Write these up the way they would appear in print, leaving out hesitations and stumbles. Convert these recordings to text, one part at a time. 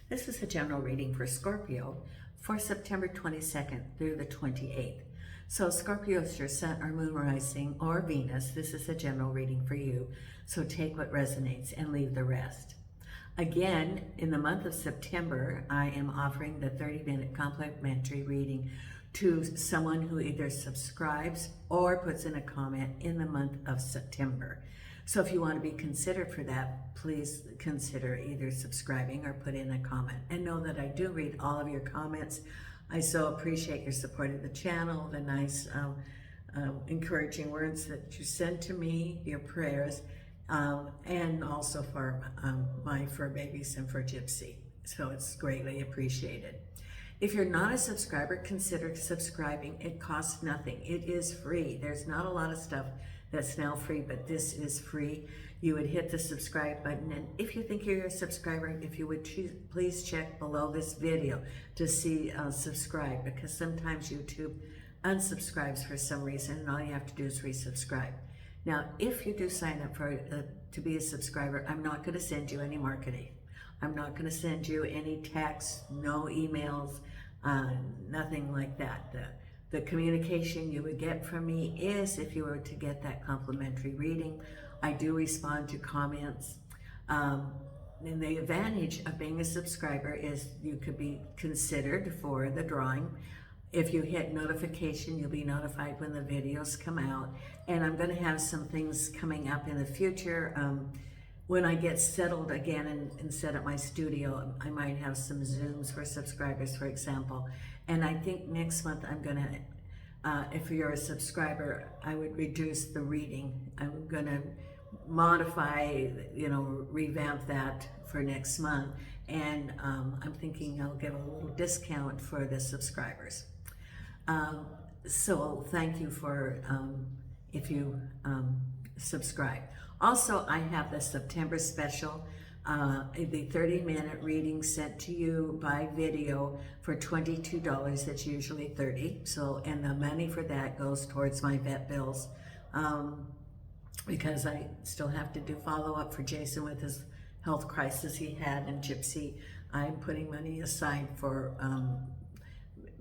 This is a general reading for Scorpio for September 22nd through the 28th. So Scorpio is your sun or moon rising or Venus. This is a general reading for you. So take what resonates and leave the rest. Again, in the month of September, I am offering the 30-minute complimentary reading to someone who either subscribes or puts in a comment in the month of September. So if you want to be considered for that, please consider either subscribing or put in a comment. And know that I do read all of your comments. I so appreciate your support of the channel, the nice encouraging words that you send to me, your prayers, and also for my fur babies and for Gypsy. So it's greatly appreciated. If you're not a subscriber, consider subscribing. It costs nothing. It is free. There's not a lot of stuff that's now free, but this is free. You would hit the subscribe button, and if you think you're a subscriber, if you would please check below this video to see subscribe, because sometimes YouTube unsubscribes for some reason, and all you have to do is resubscribe. Now, if you do sign up for to be a subscriber, I'm not going to send you any marketing. I'm not going to send you any texts, no emails, nothing like that. The communication you would get from me is if you were to get that complimentary reading. I do respond to comments. And the advantage of being a subscriber is you could be considered for the drawing. If you hit notification, you'll be notified when the videos come out. And I'm going to have some things coming up in the future. When I get settled again and set up my studio, I might have some Zooms for subscribers, for example. And I think next month I'm gonna, if you're a subscriber, I would reduce the reading. I'm gonna modify, revamp that for next month. And I'm thinking I'll give a little discount for the subscribers. So thank you for, if you subscribe. Also, I have the September special, the 30-minute reading sent to you by video for $22. It's usually $30. So, and the money for that goes towards my vet bills, because I still have to do follow-up for Jason with his health crisis he had, and Gypsy. I'm putting money aside for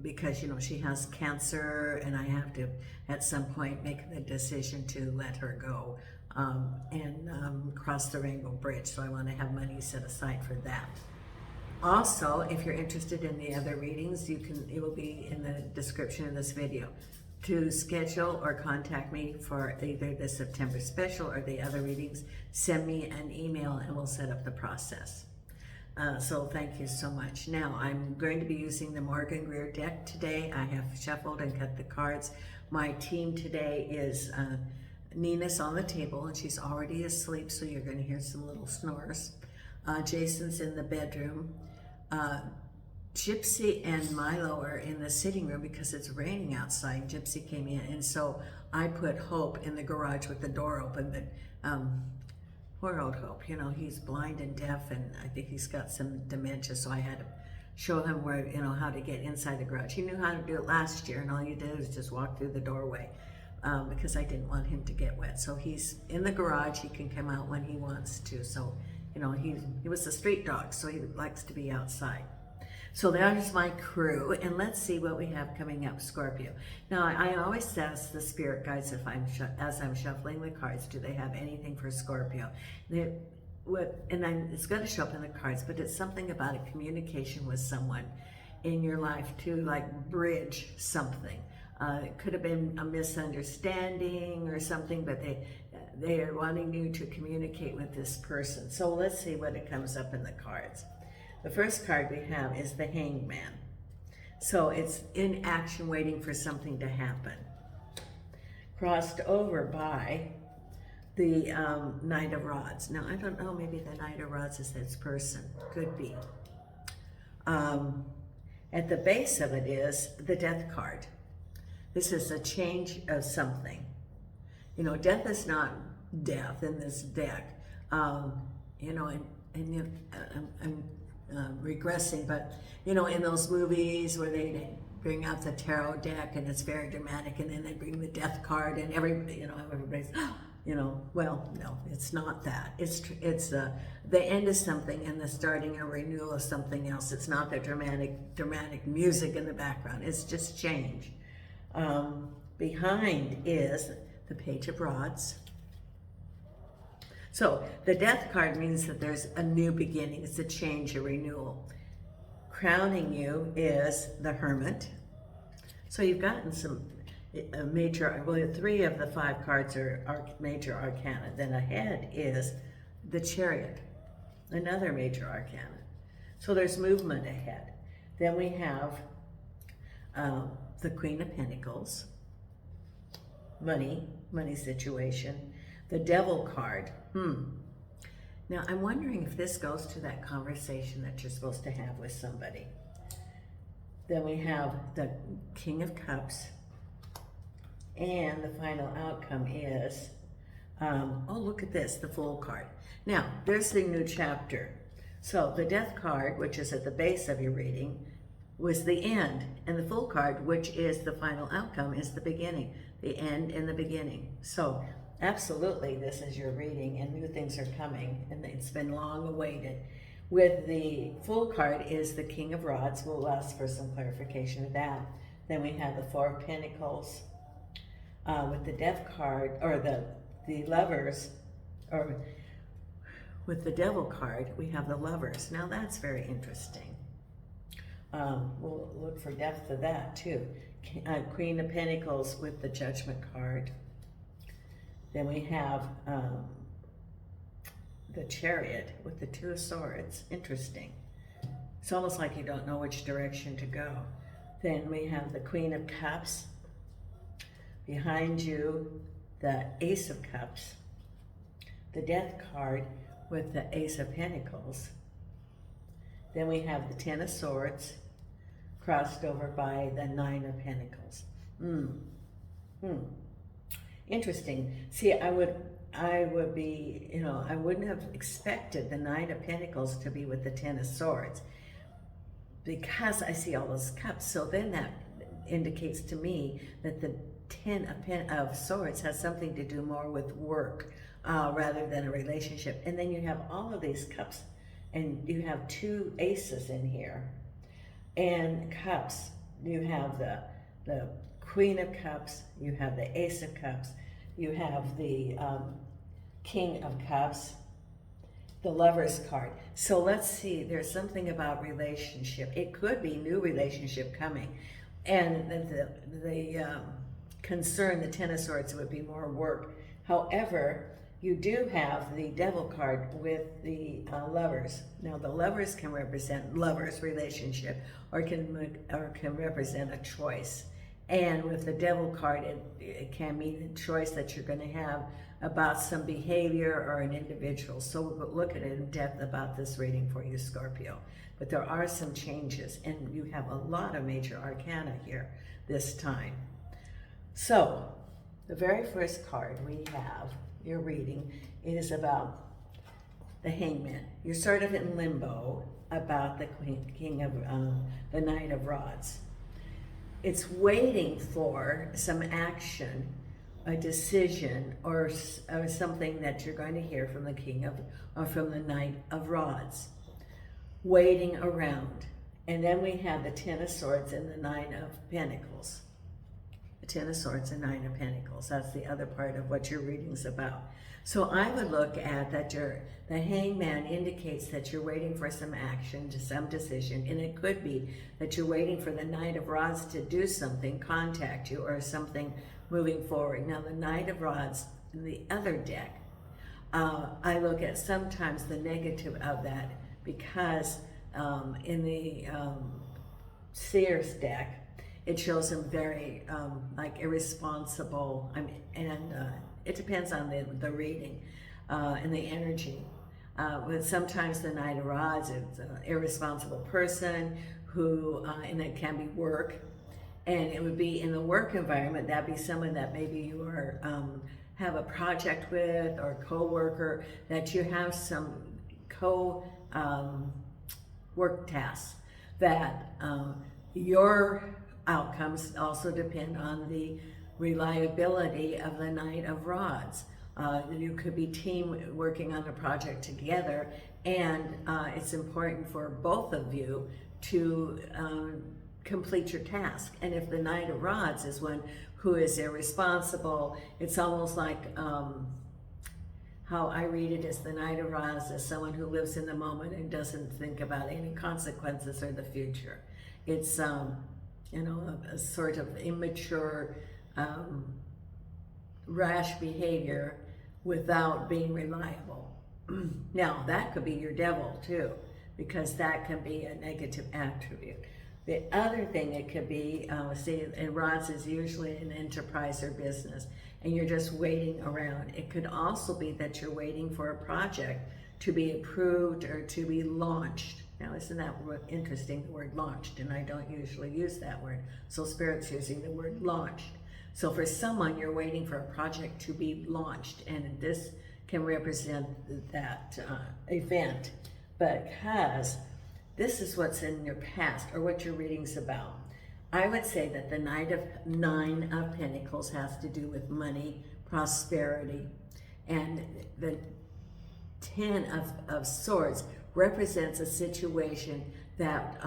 because she has cancer, and I have to at some point make the decision to let her go and cross the Rainbow Bridge. So I want to have money set aside for that. Also, if you're interested in the other readings, it will be in the description of this video. To schedule or contact me for either the September special or the other readings, send me an email and we'll set up the process. So thank you so much. Now, I'm going to be using the Morgan Greer deck today. I have shuffled and cut the cards. My team today is Nina's on the table, and she's already asleep, so you're going to hear some little snores. Jason's in the bedroom. Gypsy and Milo are in the sitting room because it's raining outside. Gypsy came in, and so I put Hope in the garage with the door open, but poor old Hope, he's blind and deaf, and I think he's got some dementia, so I had to show him where, how to get inside the garage. He knew how to do it last year, and all you did was just walk through the doorway, because I didn't want him to get wet. So he's in the garage. He can come out when he wants to. So, he was a street dog, so he likes to be outside. So there's my crew, and let's see what we have coming up, Scorpio. Now, I always ask the spirit guides as I'm shuffling the cards, do they have anything for Scorpio? It's going to show up in the cards, but it's something about a communication with someone in your life to bridge something. It could have been a misunderstanding or something, but they are wanting you to communicate with this person. So let's see what it comes up in the cards. The first card we have is the Hanged Man. So it's in action, waiting for something to happen. Crossed over by the Knight of Rods. Now, I don't know, maybe the Knight of Rods is this person. Could be. At the base of it is the Death card. This is a change of something. Death is not death in this deck. I'm regressing, but in those movies where they bring out the tarot deck and it's very dramatic, and then they bring the Death card, and everybody's well, no, it's not that. It's the end of something and the starting a renewal of something else. It's not the dramatic music in the background. It's just change. Behind is the Page of Rods. So the Death card means that there's a new beginning. It's a change, a renewal. Crowning you is the Hermit. So you've gotten some major, well, 3 of the 5 cards are major arcana. Then ahead is the Chariot, another major arcana. So there's movement ahead. Then we have the Queen of Pentacles, money situation. The Devil card. Now I'm wondering if this goes to that conversation that you're supposed to have with somebody. Then we have the King of Cups. And the final outcome is, oh, look at this, the Fool card. Now, there's the new chapter. So the Death card, which is at the base of your reading, was the end. And the Fool card, which is the final outcome, is the beginning. The end and the beginning. So absolutely, this is your reading and new things are coming. And it's been long awaited. With the Fool card is the King of Rods. We'll ask for some clarification of that. Then we have the 4 of Pentacles. With the Death card, or the Lovers, or with the Devil card, we have the Lovers. Now that's very interesting. We'll look for depth of that too. Queen of Pentacles with the Judgment card. Then we have the Chariot with the 2 of Swords. Interesting. It's almost like you don't know which direction to go. Then we have the Queen of Cups. Behind you, the Ace of Cups, the Death card with the Ace of Pentacles. Then we have the 10 of Swords, crossed over by the 9 of Pentacles. Interesting. See, I would be, I wouldn't have expected the 9 of Pentacles to be with the 10 of Swords, because I see all those cups. So then that indicates to me that the 10 of Swords has something to do more with work rather than a relationship. And then you have all of these cups, and you have 2 aces in here. And cups, you have the Queen of Cups, you have the Ace of Cups, you have the King of Cups, the Lovers card. So let's see, there's something about relationship. It could be new relationship coming. And the concern, the 10 of Swords, would be more work. However, you do have the Devil card with the Lovers. Now, the Lovers can represent lovers, relationship, or can represent a choice. And with the Devil card, it can mean a choice that you're going to have about some behavior or an individual. So we'll look at it in depth about this reading for you, Scorpio. But there are some changes, and you have a lot of major arcana here this time. So the very first card we have, your reading, is about the Hangman. You're sort of in limbo about the King of the Knight of Rods. It's waiting for some action, a decision, or something that you're going to hear from from the Knight of Rods. Waiting around. And then we have the 10 of Swords and the 9 of Pentacles. The 10 of Swords and 9 of Pentacles. That's the other part of what your reading's about. So I would look at that the Hangman indicates that you're waiting for some action, some decision, and it could be that you're waiting for the Knight of Rods to do something, contact you, or something moving forward. Now the Knight of Rods in the other deck, I look at sometimes the negative of that, because in the Seer's deck, it shows him very like irresponsible. It depends on the reading and the energy. But sometimes the Knight of Rods is an irresponsible person who, and it can be work, and it would be in the work environment. That'd be someone that maybe you are have a project with, or co-worker, that you have some work tasks that your outcomes also depend on the reliability of the Knight of Rods. You could be team working on a project together, and it's important for both of you to complete your task. And if the Knight of Rods is one who is irresponsible, it's almost like how I read it as the Knight of Rods as someone who lives in the moment and doesn't think about any consequences or the future. It's you know, a sort of immature, rash behavior without being reliable. Now, that could be your devil too, because that can be a negative attribute. The other thing it could be, see, and Rods is usually an enterprise or business, and you're just waiting around. It could also be that you're waiting for a project to be approved or to be launched. Now, isn't that interesting, the word launched, and I don't usually use that word. So Spirit's using the word launched. So for someone, you're waiting for a project to be launched, and this can represent that event, because this is what's in your past or what your reading's about. I would say that the Nine of Pentacles has to do with money, prosperity, and the Ten of Swords represents a situation that,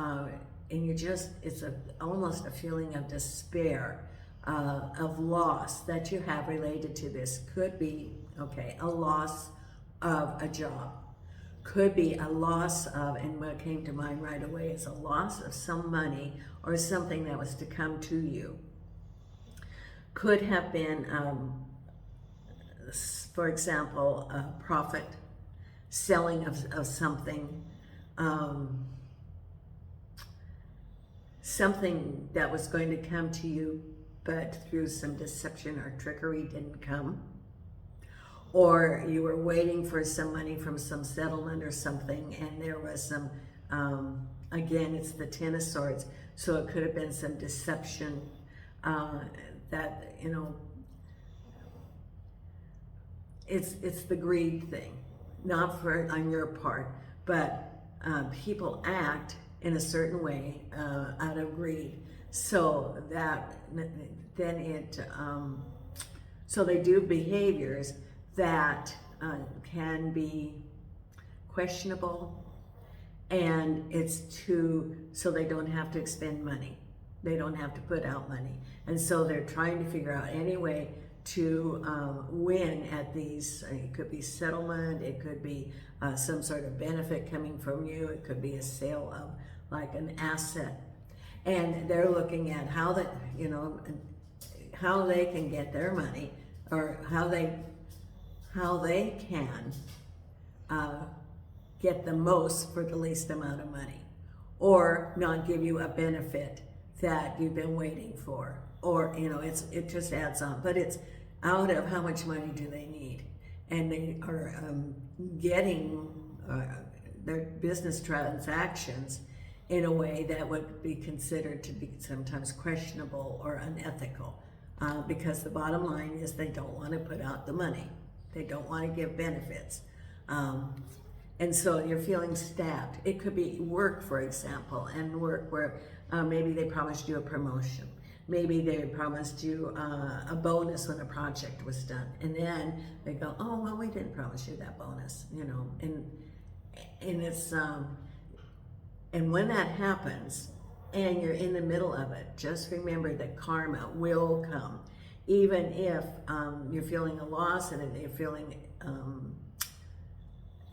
and you just, it's almost a feeling of despair, of loss that you have related to this. Could be, okay, a loss of a job. Could be a loss of, and what came to mind right away is a loss of some money or something that was to come to you. Could have been, for example, a profit, selling of something, something that was going to come to you, but through some deception or trickery didn't come. Or you were waiting for some money from some settlement or something, and there was some, again, it's the Ten of Swords, so it could have been some deception that, you know, it's the greed thing, not for on your part, but people act in a certain way out of greed. So that then it, so they do behaviors that can be questionable, and it's so they don't have to expend money. They don't have to put out money. And so they're trying to figure out any way to win at these. It could be settlement, it could be some sort of benefit coming from you, it could be a sale of like an asset. And they're looking at how that, you know, how they can get their money, or how they can get the most for the least amount of money, or not give you a benefit that you've been waiting for, or, you know, it just adds on. But it's out of how much money do they need, and they are getting their business transactions in a way that would be considered to be sometimes questionable or unethical, because the bottom line is they don't want to put out the money. They don't want to give benefits. And so you're feeling stabbed. It could be work, for example, and work where maybe they promised you a promotion. Maybe they promised you a bonus when a project was done. And then they go, oh, well, we didn't promise you that bonus, you know. And it's, and when that happens and you're in the middle of it, just remember that karma will come. Even if you're feeling a loss and you're feeling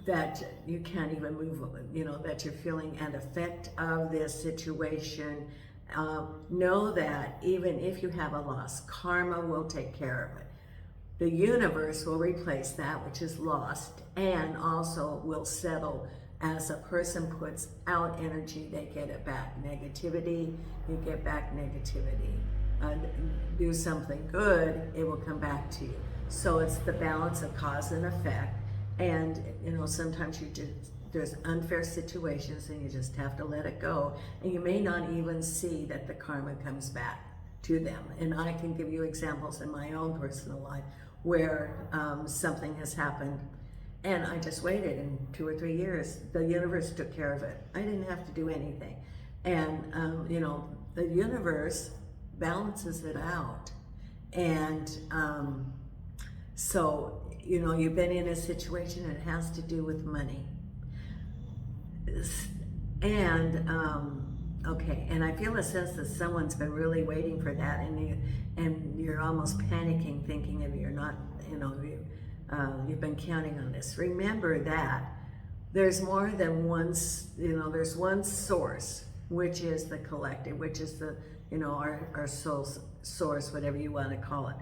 that you can't even move, you know, that you're feeling an effect of this situation, know that even if you have a loss, karma will take care of it. The universe will replace that which is lost, and also will settle. As a person puts out energy, they get it back. Negativity, you get back negativity. Do something good, it will come back to you. So it's the balance of cause and effect. And, you know, sometimes there's unfair situations and you just have to let it go. And you may not even see that the karma comes back to them. And I can give you examples in my own personal life where something has happened and I just waited, and 2 or 3 years, the universe took care of it. I didn't have to do anything. And, you know, the universe balances it out. And so you know, you've been in a situation that has to do with money. And, okay, and I feel a sense that someone's been really waiting for that, and you're almost panicking, thinking of you're not, you know, you've been counting on this. Remember that there's more than one, you know, there's one source, which is the collective, which is the, you know, our soul source, whatever you want to call it.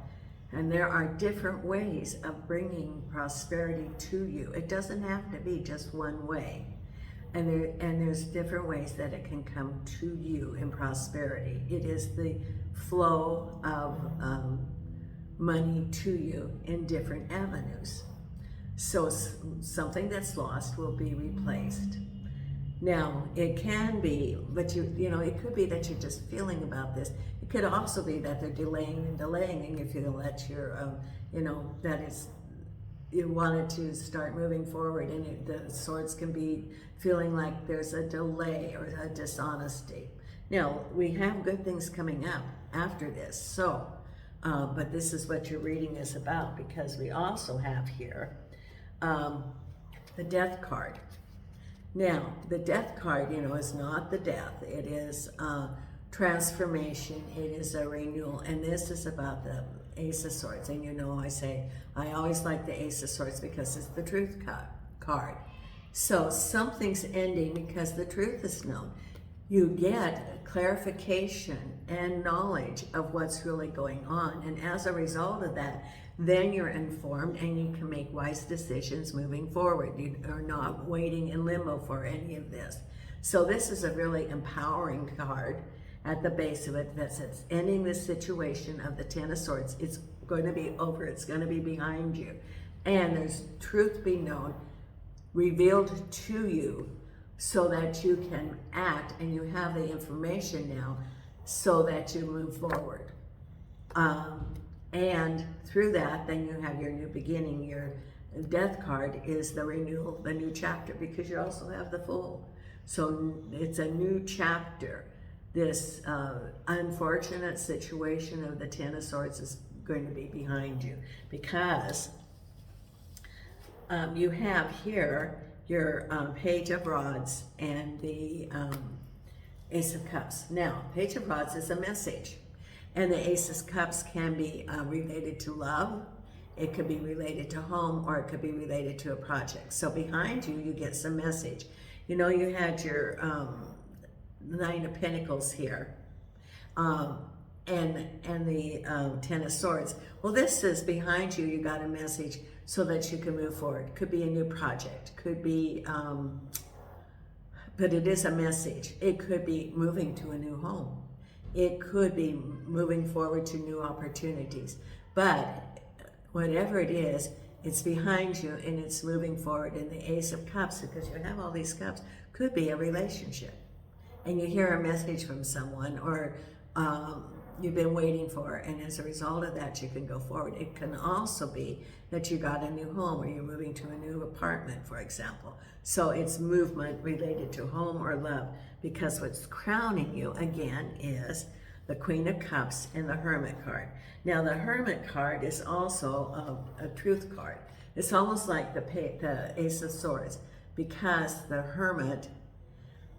And there are different ways of bringing prosperity to you. It doesn't have to be just one way. And there's different ways that it can come to you in prosperity. It is the flow of money to you in different avenues. So something that's lost will be replaced. Now, it can be, but you know, it could be that you're just feeling about this. It could also be that they're delaying, and you feel that you're, you know, that is, you wanted to start moving forward, and the swords can be feeling like there's a delay or a dishonesty. Now, we have good things coming up after this, so, but this is what your reading is about, because we also have here the Death card. Now, the Death card, you know, is not the death. It is transformation. It is a renewal. And this is about the Ace of Swords. And you know, I always like the Ace of Swords because it's the truth card. So something's ending because the truth is known. You get clarification and knowledge of what's really going on. And as a result of that, then you're informed and you can make wise decisions moving forward. You are not waiting in limbo for any of this. So this is a really empowering card at the base of it that says ending this situation of the Ten of Swords. It's going to be over. It's going to be behind you. And there's truth be known, revealed to you so that you can act, and you have the information now so that you move forward. And through that, then you have your new beginning. Your Death card is the renewal, the new chapter, because you also have the Fool. So it's a new chapter. This unfortunate situation of the Ten of Swords is going to be behind you, because you have here your Page of Rods and the Ace of Cups. Now, Page of Rods is a message. And the Ace of Cups can be related to love, it could be related to home, or it could be related to a project. So behind you, you get some message. You know, you had your Nine of Pentacles here, and the Ten of Swords. Well, this is behind you, you got a message so that you can move forward. Could be a new project, could be, but it is a message. It could be moving to a new home. It could be moving forward to new opportunities. But whatever it is, it's behind you and it's moving forward. And the Ace of Cups, because you have all these cups, could be a relationship. And you hear a message from someone, or you've been waiting for, and as a result of that, you can go forward. It can also be that you got a new home, or you're moving to a new apartment, for example. So it's movement related to home or love, because what's crowning you again is the Queen of Cups and the Hermit card. Now, the Hermit card is also a truth card. It's almost like the Ace of Swords, because the Hermit,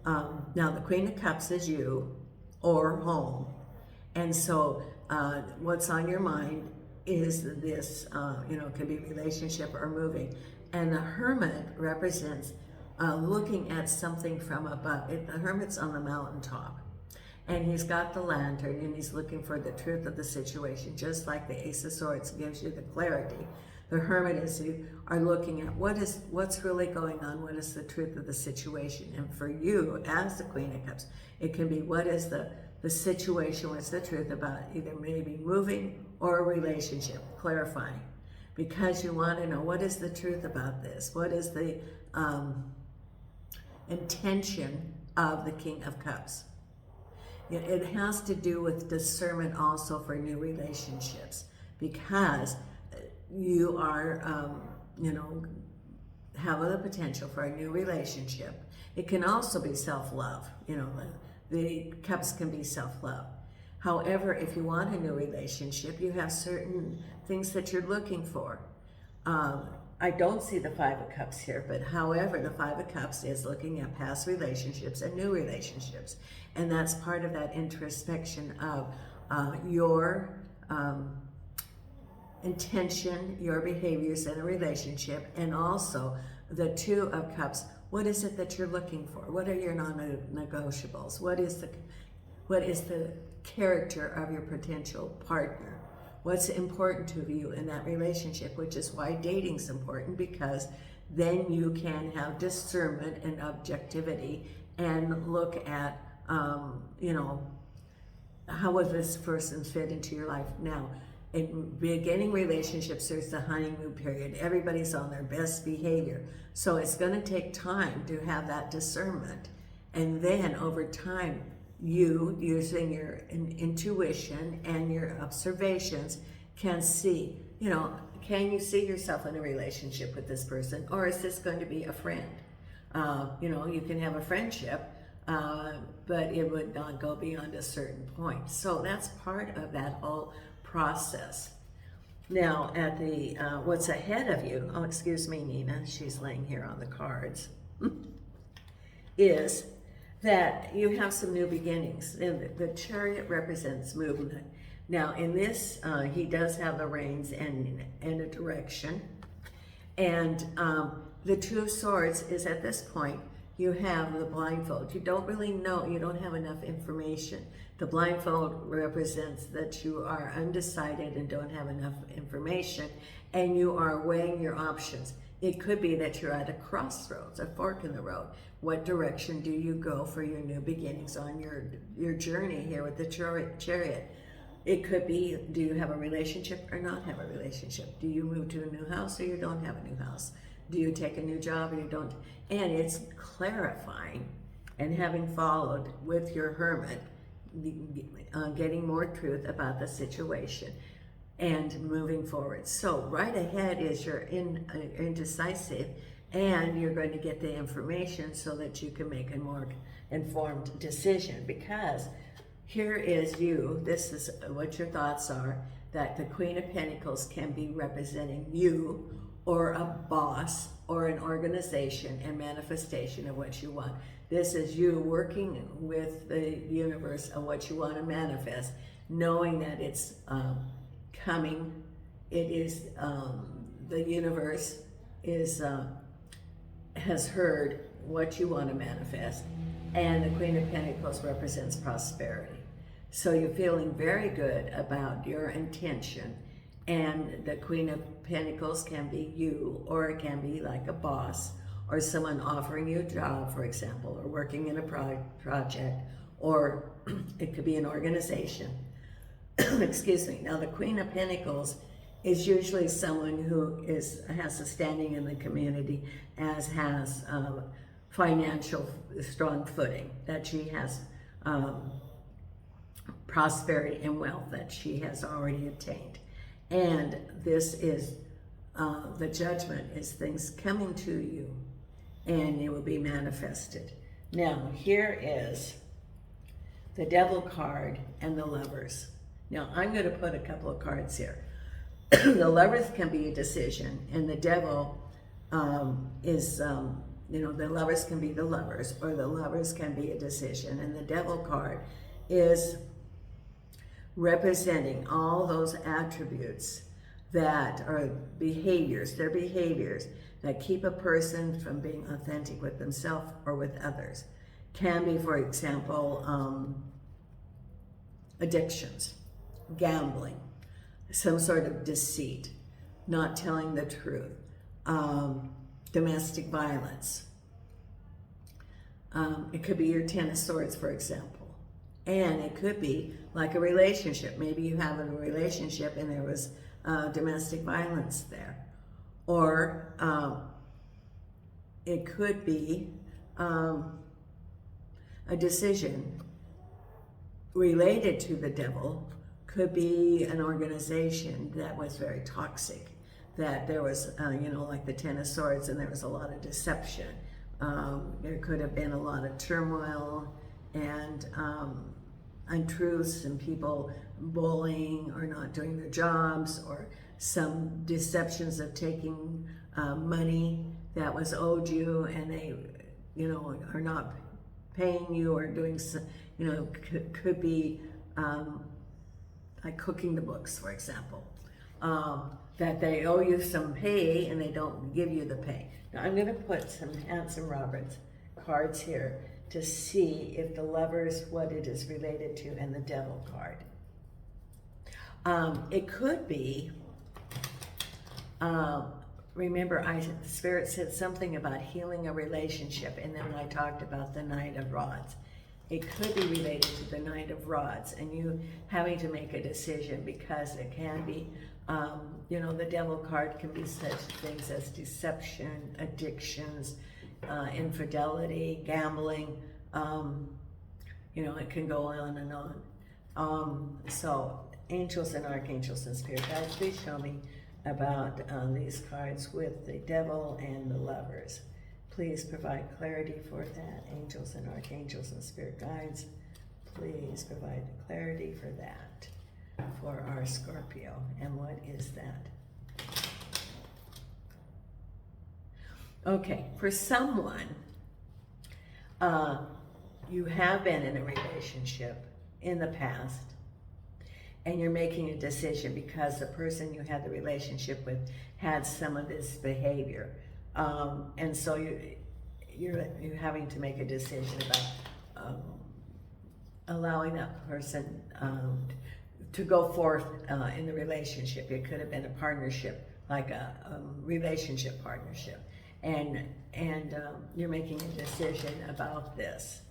now the Queen of Cups is you or home. And so what's on your mind is this, you know, it could be relationship or moving. And the Hermit represents looking at something from above. The Hermit's on the mountaintop, and he's got the lantern, and he's looking for the truth of the situation, just like the Ace of Swords gives you the clarity. The Hermit is, you are looking at what's really going on, what is the truth of the situation. And for you, as the Queen of Cups, it can be what is the situation, what's the truth about either maybe moving or a relationship, clarifying. Because you want to know, what is the truth about this? What is the intention of the King of Cups? It has to do with discernment also for new relationships, because you are, you know, have the potential for a new relationship. It can also be self-love. You know, the cups can be self-love. However, if you want a new relationship, you have certain things that you're looking for. I don't see the Five of Cups here, but however, the Five of Cups is looking at past relationships and new relationships. And that's part of that introspection of your intention, your behaviors in a relationship, and also the Two of Cups. What is it that you're looking for? What are your non-negotiables? What is the character of your potential partner? What's important to you in that relationship, which is why dating's important, because then you can have discernment and objectivity and look at, how will this person fit into your life? Now, in beginning relationships, there's the honeymoon period. Everybody's on their best behavior. So it's going to take time to have that discernment. And then over time, you, using your intuition and your observations, can see, can you see yourself in a relationship with this person, or is this going to be a friend? You can have a friendship, but it would not go beyond a certain point. So that's part of that whole process. Now, at the what's ahead of you, oh, excuse me, Nina, she's laying here on the cards, is that you have some new beginnings. And the Chariot represents movement. Now, in this, he does have the reins and a direction. And the Two of Swords is, at this point, you have the blindfold. You don't really know, you don't have enough information. The blindfold represents that you are undecided and don't have enough information, and you are weighing your options. It could be that you're at a crossroads, a fork in the road. What direction do you go for your new beginnings on your journey here with the Chariot? It could be, do you have a relationship or not have a relationship? Do you move to a new house or you don't have a new house? Do you take a new job or you don't? And it's clarifying, and having followed with your Hermit, getting more truth about the situation and moving forward. So right ahead is you're indecisive, and you're going to get the information so that you can make a more informed decision. Because here is you, this is what your thoughts are, that the Queen of Pentacles can be representing you, or a boss, or an organization and manifestation of what you want. This is you working with the universe of what you want to manifest, knowing that it's coming. It is, the universe is, has heard what you want to manifest, and the Queen of Pentacles represents prosperity. So you're feeling very good about your intention, and the Queen of Pentacles can be you, or it can be like a boss, or someone offering you a job, for example, or working in a project, or it could be an organization. Excuse me. Now, the Queen of Pentacles is usually someone who has a standing in the community, as has financial strong footing, that she has prosperity and wealth that she has already attained. And this is the Judgment, is things coming to you, and it will be manifested. Now, here is the Devil card and the Lovers. Now, I'm going to put a couple of cards here. The Lovers can be a decision, and the Devil is, the Lovers can be the Lovers, or the Lovers can be a decision. And the Devil card is representing all those attributes that are behaviors, they're behaviors that keep a person from being authentic with themselves or with others. Can be, for example, addictions, gambling, some sort of deceit, not telling the truth, domestic violence. It could be your Ten of Swords, for example. And it could be like a relationship. Maybe you have a relationship and there was domestic violence there. Or it could be a decision related to the Devil. Could be an organization that was very toxic, that there was, like the Ten of Swords, and there was a lot of deception. There could have been a lot of turmoil and untruths, and people bullying or not doing their jobs, or some deceptions of taking money that was owed you, and they, you know, are not paying you, or doing, you know, could be like cooking the books, for example, that they owe you some pay and they don't give you the pay. Now I'm going to put some Hanson Roberts cards here to see if the Lovers, what it is related to, and the Devil card. It could be, remember, the Spirit said something about healing a relationship, and then I talked about the Knight of Rods. It could be related to the Knight of Rods, and you having to make a decision, because it can be, you know, the Devil card can be such things as deception, addictions, infidelity, gambling, you know, it can go on and on. So angels and archangels and spirit guides, please show me about these cards with the Devil and the Lovers. Please provide clarity for that. Angels and archangels and spirit guides, please provide clarity for that, for our Scorpio. And what is that? Okay, for someone, you have been in a relationship in the past, and you're making a decision because the person you had the relationship with had some of this behavior. And so you're having to make a decision about allowing that person to go forth in the relationship. It could have been a partnership, like a relationship partnership. And you're making a decision about this.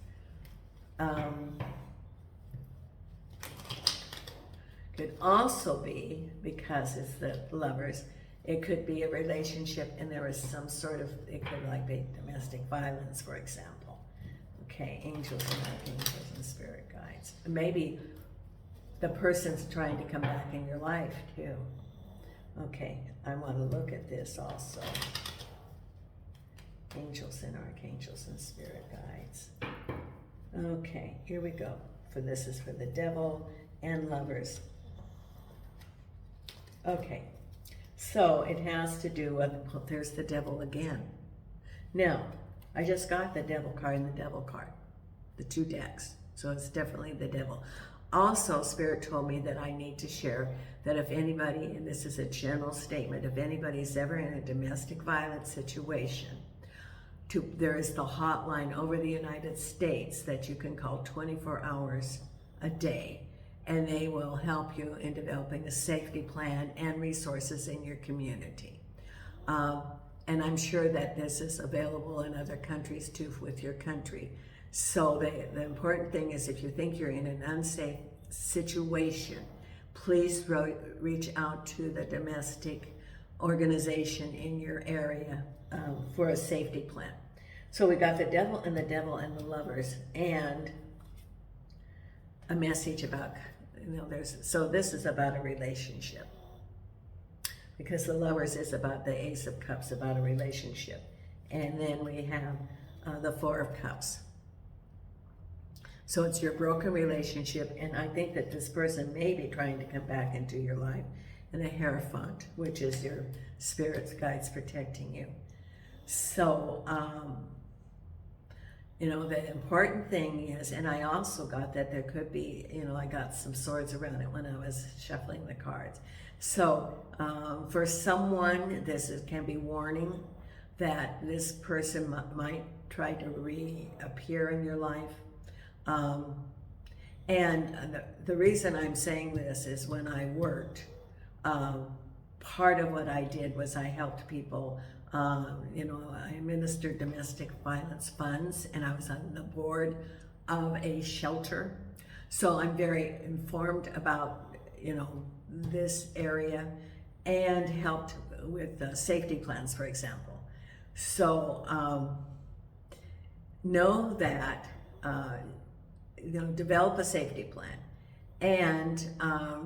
Could also be, because it's the Lovers, it could be a relationship and there was some sort of, it could like be domestic violence, for example. Okay, angels and archangels and spirit guides. Maybe the person's trying to come back in your life too. Okay, I want to look at this also. Angels and archangels and spirit guides. Okay, here we go. For this is for the Devil and Lovers. Okay, so it has to do with, there's the Devil again. Now, I just got the Devil card and the Devil card, the two decks, so it's definitely the Devil. Also, Spirit told me that I need to share that if anybody, and this is a general statement, if anybody's ever in a domestic violence situation, there is the hotline over the United States that you can call 24 hours a day, and they will help you in developing a safety plan and resources in your community. And I'm sure that this is available in other countries too, with your country. So the important thing is, if you think you're in an unsafe situation, please reach out to the domestic organization in your area for a safety plan. So we got the Devil and the Lovers, and a message about, you know, so this is about a relationship, because the Lovers is about the Ace of Cups, about a relationship. And then we have the Four of Cups. So it's your broken relationship, and I think that this person may be trying to come back into your life. And the Hierophant, which is your spirit's guides protecting you. So, you know, the important thing is, and I also got that there could be, you know, I got some swords around it when I was shuffling the cards. So for someone, can be warning that this person might try to reappear in your life. And the reason I'm saying this is, when I worked, part of what I did was I helped people. You know, I administered domestic violence funds, and I was on the board of a shelter. So I'm very informed about, you know, this area, and helped with safety plans, for example. So know that, you know, develop a safety plan, and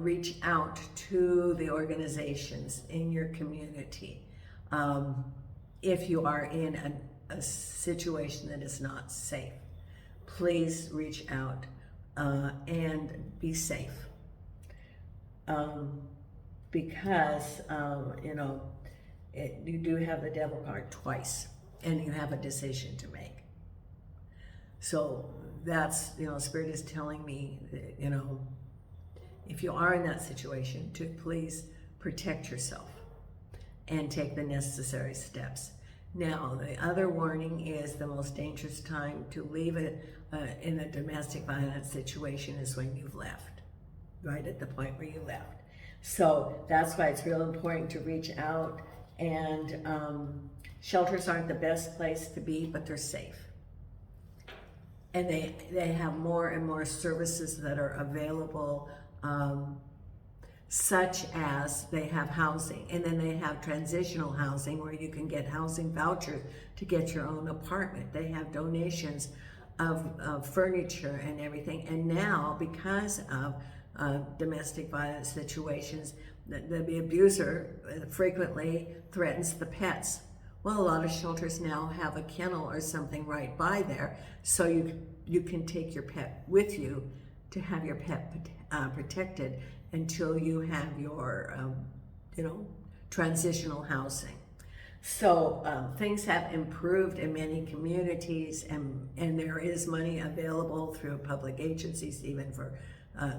reach out to the organizations in your community. If you are in a situation that is not safe, please reach out and be safe. because, you do have the devil card twice, and you have a decision to make. So that's, Spirit is telling me that, if you are in that situation, to please protect yourself and take the necessary steps. Now, the other warning is the most dangerous time to leave it in a domestic violence situation is when you've left, right at the point where you left. So that's why it's real important to reach out, and shelters aren't the best place to be, but they're safe. And they have more and more services that are available, such as they have housing, and then they have transitional housing where you can get housing vouchers to get your own apartment. They have donations of furniture and everything. And now, because of domestic violence situations, the abuser frequently threatens the pets. Well, a lot of shelters now have a kennel or something right by there, so you can take your pet with you to have your pet protected until you have your, transitional housing. So things have improved in many communities, and there is money available through public agencies even for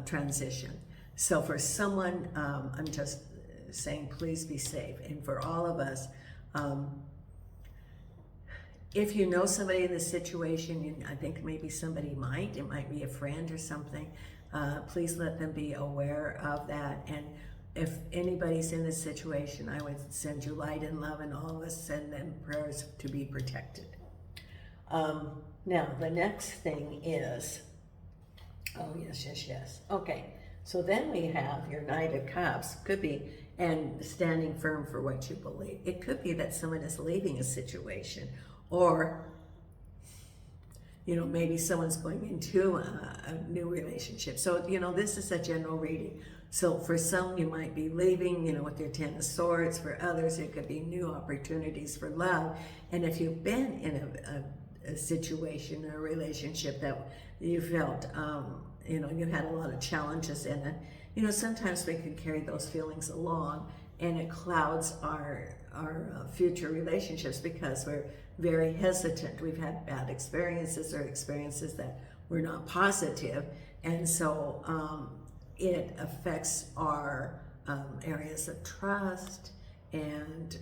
transition. So for someone, I'm just saying, please be safe. And for all of us, if you know somebody in this situation, I think maybe somebody it might be a friend or something, please let them be aware of that. And if anybody's in this situation, I would send you light and love, and all of us send them prayers to be protected. Now, the next thing is, yes. Okay, so then we have your Knight of Cups, could be, and standing firm for what you believe. It could be that someone is leaving a situation, or maybe someone's going into a new relationship. So, this is a general reading. So for some, you might be leaving, with your Ten of Swords. For others, it could be new opportunities for love. And if you've been in a situation or a relationship that you felt, you had a lot of challenges in it, sometimes we can carry those feelings along, and it clouds our future relationships because we're very hesitant. We've had bad experiences or experiences that were not positive, and so it affects our areas of trust and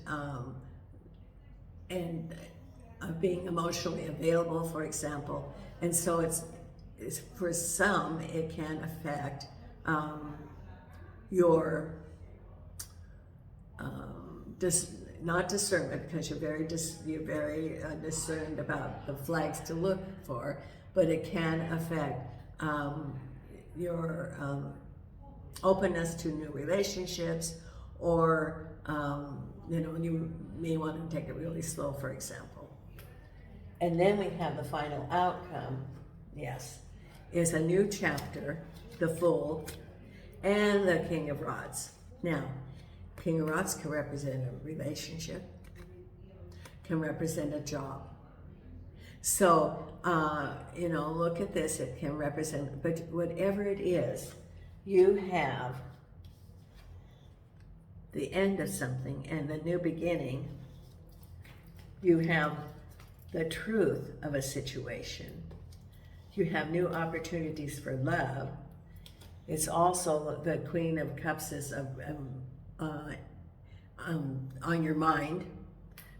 being emotionally available, for example. And so it's for some, it can affect your not discernment, because you're very discerned about the flags to look for, but it can affect your openness to new relationships, or you may want to take it really slow, for example. And then we have the final outcome, is a new chapter, the Fool, and the King of Rods. Now, King of Rods can represent a relationship, can represent a job. So, look at this, it can represent, but whatever it is, you have the end of something and the new beginning. You have the truth of a situation. You have new opportunities for love. It's also the Queen of Cups is on your mind,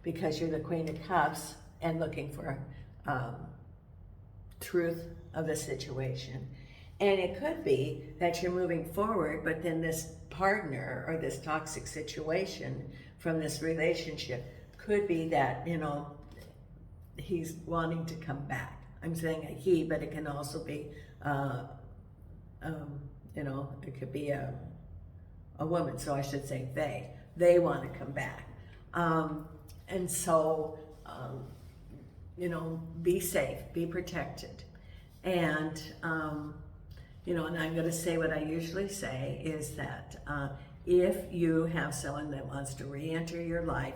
because you're the Queen of Cups and looking for truth of the situation. And it could be that you're moving forward, but then this partner or this toxic situation from this relationship could be that, he's wanting to come back. I'm saying a he, but it can also be, it could be a woman, so I should say they want to come back. And so, be safe, be protected. And, and I'm going to say what I usually say is that if you have someone that wants to re-enter your life,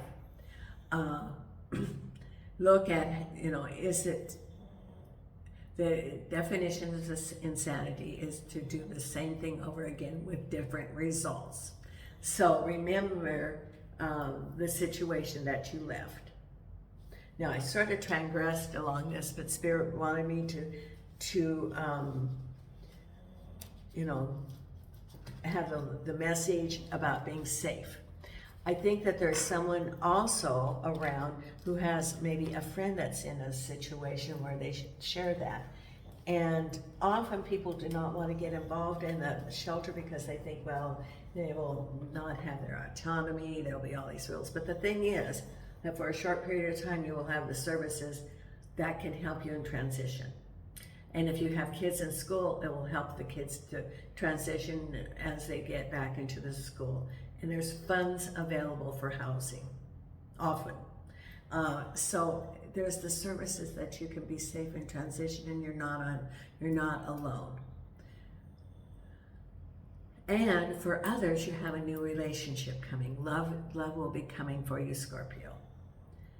look at, is it, the definition of this insanity is to do the same thing over again with different results. So remember the situation that you left. Now I sort of transgressed along this, but Spirit wanted me to you know, have the message about being safe. I think that there's someone also around who has maybe a friend that's in a situation where they should share that. And often people do not want to get involved in the shelter because they think, well, they will not have their autonomy, there'll be all these rules. But the thing is that for a short period of time, you will have the services that can help you in transition. And if you have kids in school, it will help the kids to transition as they get back into the school. And there's funds available for housing, often. So there's the services that you can be safe in transition, and you're not alone. And for others, you have a new relationship coming. Love will be coming for you, Scorpio.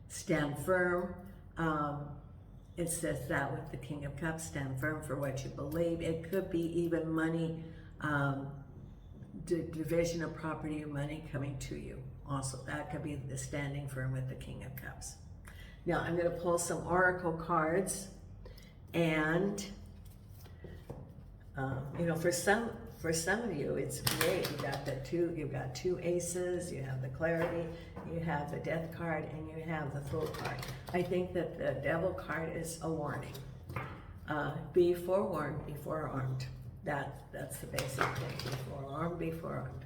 Stand firm. It says that with the King of Cups, stand firm for what you believe. It could be even money, division of property or money coming to you. Also, that could be the standing firm with the King of Cups. Now, I'm going to pull some oracle cards, and you know, for some of you, it's great. You've got two aces. You have the clarity. You have the death card, and you have the Fool card. I think that the Devil card is a warning. Be forewarned, be forearmed. That's the basic thing. Be forearmed, be forearmed.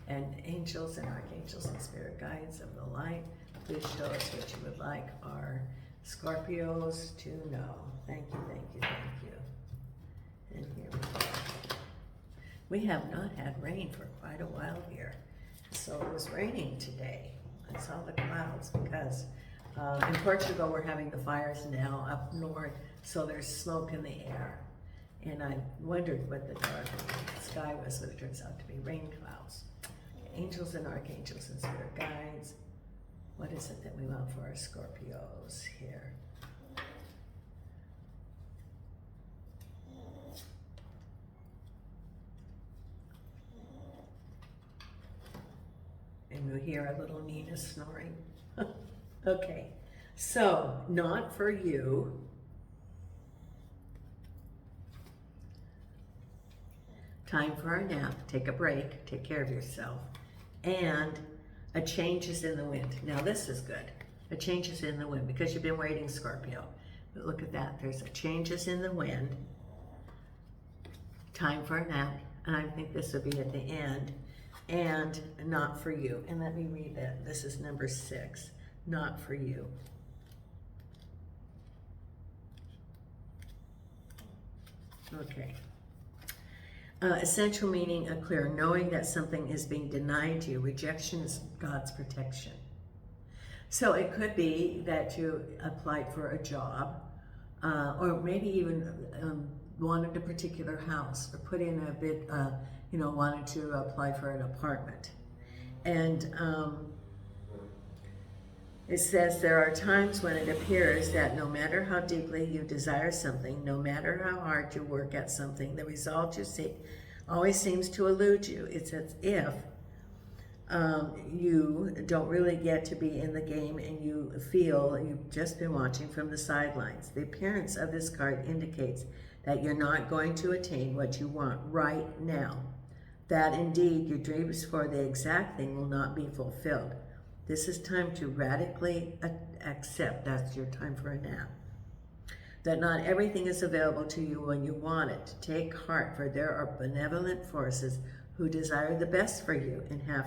And angels and archangels and spirit guides of the light, please show us what you would like our Scorpios to know. Thank you, thank you, thank you. And here we go. We have not had rain for quite a while here. So it was raining today. I saw the clouds because in Portugal we're having the fires now up north, so there's smoke in the air. And I wondered what the dark sky was, but it turns out to be rain clouds. Angels and archangels and spirit guides. What is it that we want for our Scorpios here? And you hear a little Nina snoring. Okay, so not for you. Time for a nap, take a break, take care of yourself. And a change is in the wind. Now this is good. A change is in the wind because you've been waiting, Scorpio. But look at that, there's a changes in the wind. Time for a nap, and I think this will be at the end. And not for you. And let me read that. This is number 6. Not for you. Okay. Essential meaning, a clear knowing that something is being denied you. Rejection is God's protection. So it could be that you applied for a job, or maybe even wanted a particular house, or put in a bid, you know, wanted to apply for an apartment. And it says there are times when it appears that no matter how deeply you desire something, no matter how hard you work at something, the result you seek always seems to elude you. It's as if you don't really get to be in the game and you feel you've just been watching from the sidelines. The appearance of this card indicates that you're not going to attain what you want right now. That indeed your dreams for the exact thing will not be fulfilled. This is time to radically accept, that's your time for a nap, that not everything is available to you when you want it. Take heart, for there are benevolent forces who desire the best for you and have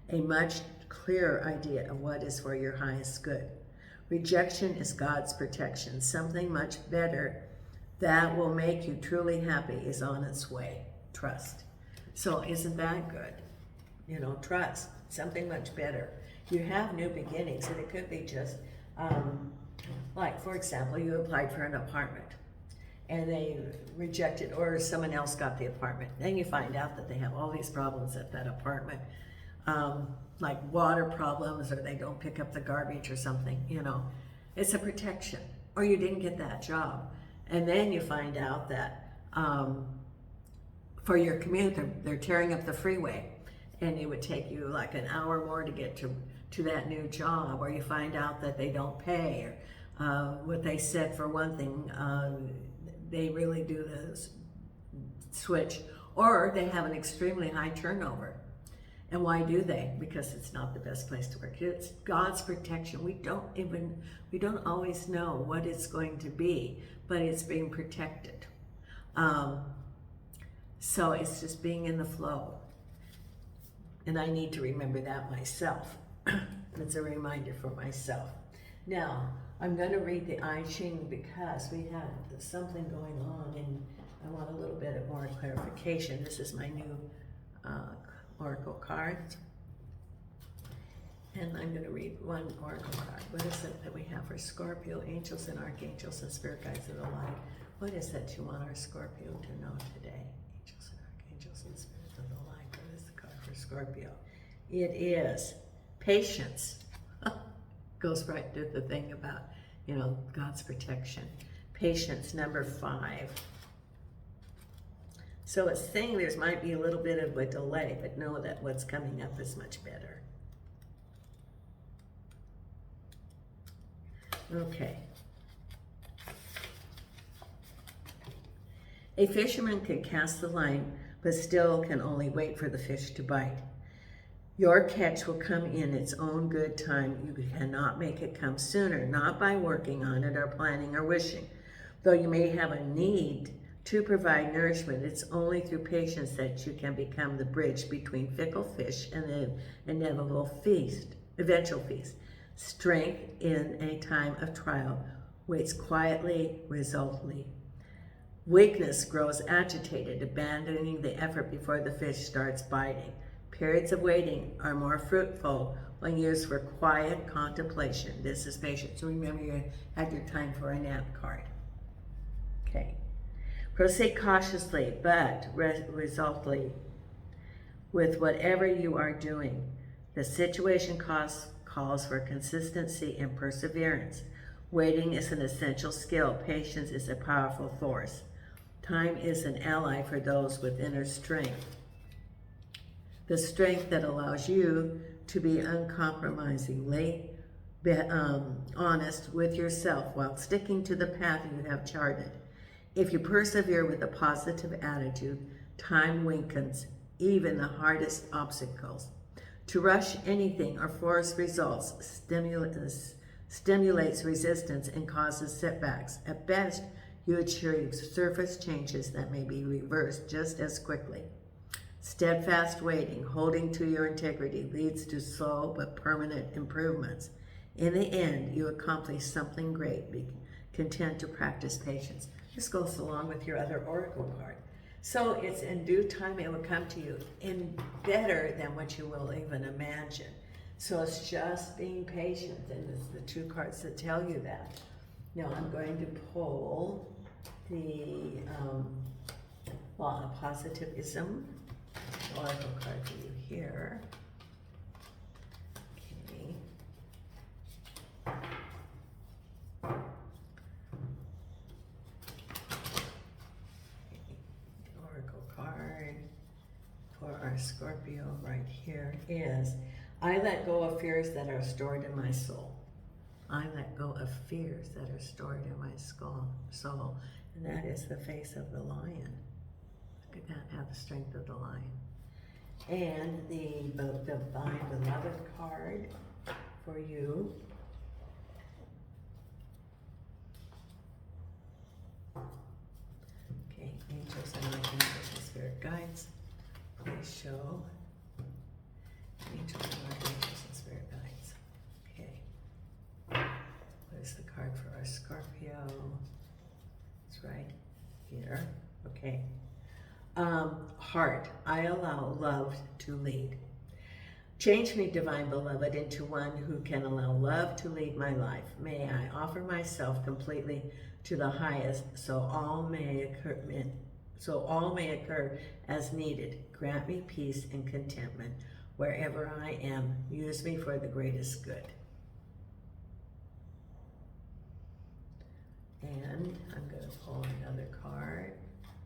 a much clearer idea of what is for your highest good. Rejection is God's protection. Something much better that will make you truly happy is on its way. Trust. So isn't that good? You know, trust. Something much better. You have new beginnings, and it could be just, like, for example, you applied for an apartment, and they rejected, or someone else got the apartment. Then you find out that they have all these problems at that apartment, like water problems, or they don't pick up the garbage or something, you know. It's a protection. Or you didn't get that job. And then you find out that for your commute, they're tearing up the freeway. and it would take you like an hour more to get to that new job, or you find out that they don't pay, or what they said for one thing, they really do the switch, or they have an extremely high turnover. And why do they? Because it's not the best place to work. It's God's protection. We don't always know what it's going to be, but it's being protected. So it's just being in the flow. And I need to remember that myself. It's a reminder for myself. Now, I'm going to read the I Ching because we have something going on and I want a little bit more clarification. This is my new oracle card. And I'm going to read one oracle card. What is it that we have for Scorpio, angels and archangels and spirit guides of the light? What is that you want our Scorpio to know today? Angels and archangels and spirits of the light. What is the card for Scorpio? It is patience. Goes right to the thing about, you know, God's protection. Patience, number 5. So it's saying there might be a little bit of a delay, but know that what's coming up is much better. Okay. A fisherman can cast the line, but still can only wait for the fish to bite. Your catch will come in its own good time. You cannot make it come sooner, not by working on it or planning or wishing. Though you may have a need to provide nourishment, it's only through patience that you can become the bridge between fickle fish and the inevitable eventual feast. Strength in a time of trial waits quietly, resolutely. Weakness grows agitated, abandoning the effort before the fish starts biting. Periods of waiting are more fruitful when used for quiet contemplation. This is patience. So remember, you had your time for a nap card. Okay. Proceed cautiously, but resolutely with whatever you are doing. The situation calls for consistency and perseverance. Waiting is an essential skill. Patience is a powerful force. Time is an ally for those with inner strength. The strength that allows you to be uncompromisingly honest with yourself while sticking to the path you have charted. If you persevere with a positive attitude, time weakens even the hardest obstacles. To rush anything or force results stimulates resistance and causes setbacks. At best, you achieve surface changes that may be reversed just as quickly. Steadfast waiting, holding to your integrity, leads to slow but permanent improvements. In the end, you accomplish something great. Be content to practice patience. This goes along with your other oracle card. So it's in due time it will come to you in better than what you will even imagine. So it's just being patient, and it's the 2 cards that tell you that. Now I'm going to pull the law of positivism oracle card for you here. Okay. The oracle card for our Scorpio right here is, I let go of fears that are stored in my soul. I let go of fears that are stored in my soul. And that is the face of the lion. Look at that, have the strength of the lion. And the Divine Beloved card for you. Okay, angels and archangels and spirit guides. Please show angels and archangels and spirit guides. Okay. What is the card for our Scorpio? It's right here. Okay. Heart, I allow love to lead. Change me, Divine Beloved, into one who can allow love to lead my life. May I offer myself completely to the highest, so all may occur as needed. Grant me peace and contentment wherever I am. Use me for the greatest good. And I'm going to pull another card.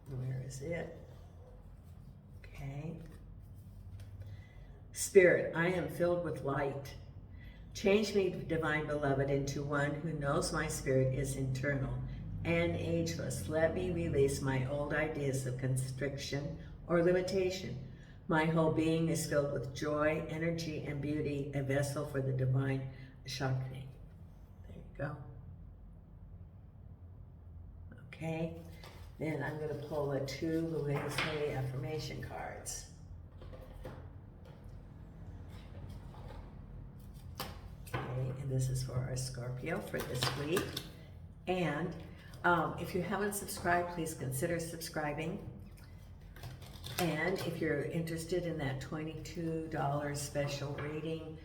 Where is it? Okay. Spirit, I am filled with light. Change me, divine beloved, into one who knows my spirit is eternal and ageless. Let me release my old ideas of constriction or limitation. My whole being is filled with joy, energy, and beauty, a vessel for the divine Shakti. There you go. Okay, then I'm going to pull the 2 Louise Hay affirmation cards. Okay, and this is for our Scorpio for this week. And if you haven't subscribed, please consider subscribing. And if you're interested in that $22 special reading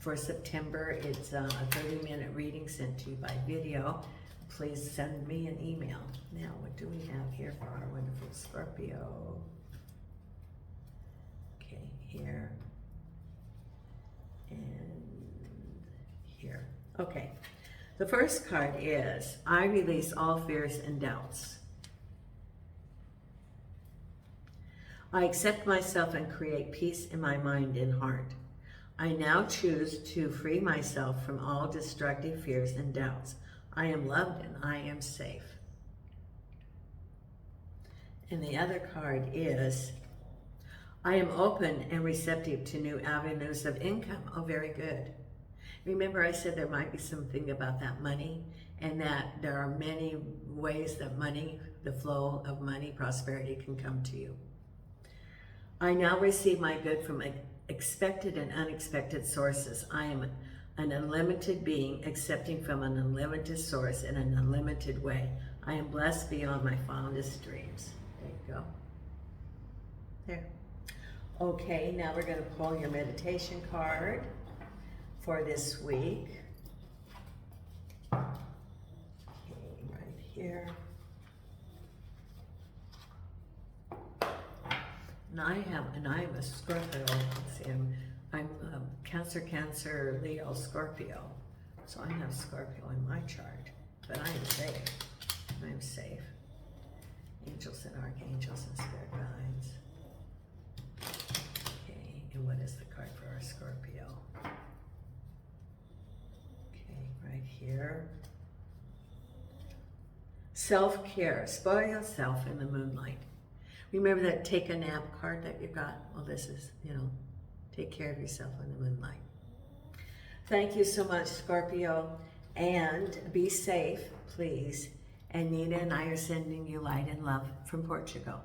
for September, it's a 30-minute reading sent to you by video. Please send me an email. Now, what do we have here for our wonderful Scorpio? Okay, here and here. Okay, the first card is, I release all fears and doubts. I accept myself and create peace in my mind and heart. I now choose to free myself from all destructive fears and doubts. I am loved and I am safe. And the other card is, I am open and receptive to new avenues of income. Oh, very good. Remember I said there might be something about that money, and that there are many ways that money, the flow of money, prosperity can come to you. I now receive my good from expected and unexpected sources. I am an unlimited being, accepting from an unlimited source in an unlimited way. I am blessed beyond my fondest dreams. There you go. There. Okay, now we're going to pull your meditation card for this week. Okay, right here. And I am a Scorpio. Let's see, I'm Cancer, Leo, Scorpio. So I have Scorpio in my chart, but I am safe. I'm safe. Angels and archangels and spirit guides. Okay, and what is the card for our Scorpio? Okay, right here. Self-care. Spoil yourself in the moonlight. Remember that take a nap card that you got? Well, this is, take care of yourself in the moonlight. Thank you so much, Scorpio. And be safe, please. And Nina and I are sending you light and love from Portugal.